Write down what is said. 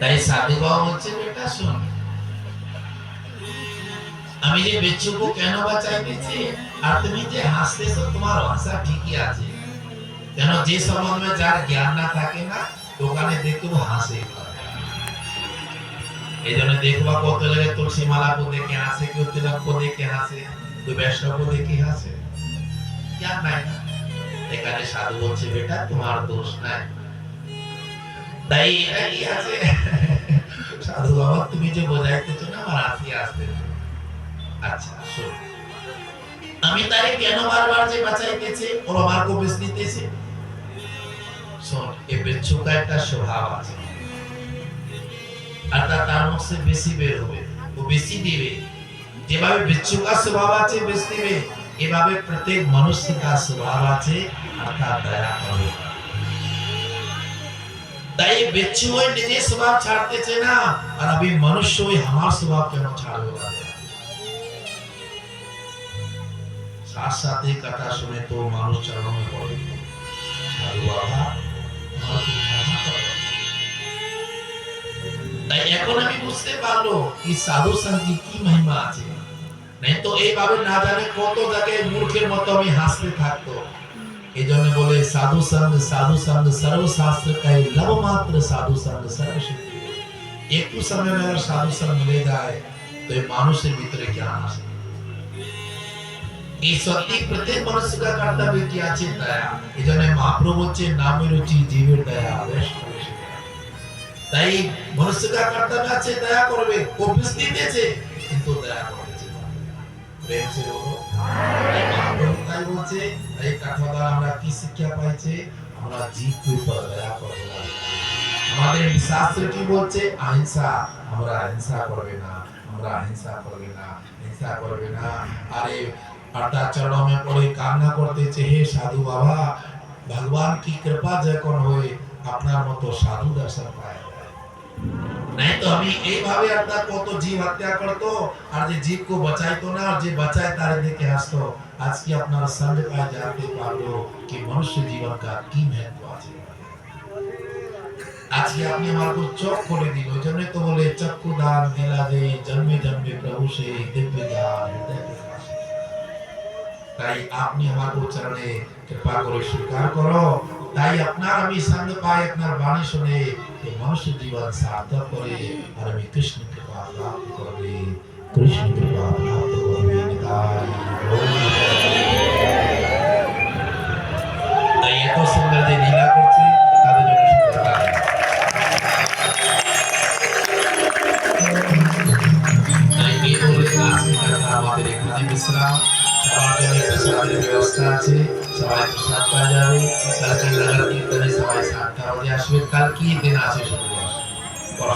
তাই সাধু বাবা বলছে বেটা শোন, আমি যে বেচ্চুকে কেন বাঁচাইতেছি আর তুমি যে হাসতেছো তোমার হাসা ঠিকই আছে, কেন যে সম্বন্ধে যার জ্ঞান না থাকে না দোকানে দেখেও হাসে। এই জন্য দেখবা কত জায়গায় তুলসী মালা को দেখে হাসে, কেউ তিলক को দেখে হাসে, কেউ বৈষ্ণব को দেখে হাসে, জ্ঞান নাই না। এখানে সাধু বলছে বেটা তোমার দোষ নাই। তাই এটাই আছে সাধু বাবা তুমি যে বোঝাইতেছো না আমার হাসি আসতে। আচ্ছা শোন, আমি তারে কেন বারবার যে বাঁচাইতেছি ওর আমার को বেশ দিতেছে। শোন, এই বিচ্ছু का একটা স্বভাব আছে, আর তার মুখ से বেশি বের হবে, ও বেশি দিবে। যেভাবে বিচ্ছু का স্বভাব আছে বেশি দিবে, এভাবে প্রত্যেক মনুষ্য का স্বভাব আছে অর্থাৎ দয়া করবে। তাই বিচ্ছু ওই নিজে স্বভাব ছাড়তেছে না, আর আমি মনুষ্য ওই আমার স্বভাব কেন ছাড়বো না। साथ साथ ही कथा सुने तो मानुष चरणों में पड़े, साधु बाबा আমাকে ক্ষমা করো। তাই এখন আমি বুঝতে পারলো এই সাধু সঙ্গী কি মহিমা আছে। नहीं तो এইভাবে না জানে কত জায়গায় মূর্খের মতো আমি হাসতে থাকতো। এইজন্য বলে সাধু সঙ্গ सर्व शास्त्र का लव मात्र साधु संग सर्व सिद्धि। একটু সময় में अगर साधु संग मिले जाए तो ये মানুষের ভিতরে জ্ঞান আসে। এই সত্যি প্রত্যেক মনুষ্য का कर्तव्य কি আছে দয়া। এইজন্য মহাপ্রভু বলছে নামে রুচি জীবের দয়া বেশ। তাই মনুষ্য का कर्तव्य আছে দয়া করবে, ও বৃষ্টি দিয়েছে কিন্তু দয়া করতেছে প্রেম से বলো। তাই মহাপ্রভু তাই বলছে, এই কথা দ্বারা আমরা কি শিক্ষা পাইছে, আমরা জীবকে উপর দয়া করব। আমাদের শাস্ত্র কি বলছে, অহিংসা, আমরা হিংসা করবে না, আমরা হিংসা করবে না, হিংসা করবে না। আরে अर्थात चरणों में पड़े कामना करते हे साधु बाबा भगवान की कृपा যখন হয় আপনার মতো সাধু দর্শন পায়। नहीं तो আমি এইভাবে अर्थात কত জীব হত্যা করতো আর যে জীব को बचाইতো না, আর যে বাঁচায় তারে দেখে হাসতো। आज की আপনার संग पाए जाते পারলো कि मनुष्य जीवन का কি महत्व আছে। आज की আপনি আমার को চোখ খুলে দিল, জন্য তো বলে চক্ষু দান দিলা দে জন্মে জন্মে প্রভু সে দিব্য জ্ঞান হৃদয়। তাই আপনি আমার উচ্চারণে কৃপা করে স্বীকার করো। তাই আপনার আমি সঙ্গ পাই, আপনার বাণী শুনে এই মনুষ্য জীবন সার্থক করে আর আমি কৃষ্ণ কৃপা প্রাপ্ত করবে, কৃষ্ণ কৃপা প্রাপ্ত করবে। তাই এত সুন্দর যে লীলা করছি তাদের জন্য সুন্দর লাগে। তাই এই বলে আজকে কথা আমাদের এখানে বিশ্রাম। সবার জন্য প্রসাদের ব্যবস্থা আছে, সবাই প্রসাদ পাওয়া যাবে। কালকে নগর কীর্তনে সবাই 7টা বাজে আসবে। কাল কি দিন আছে?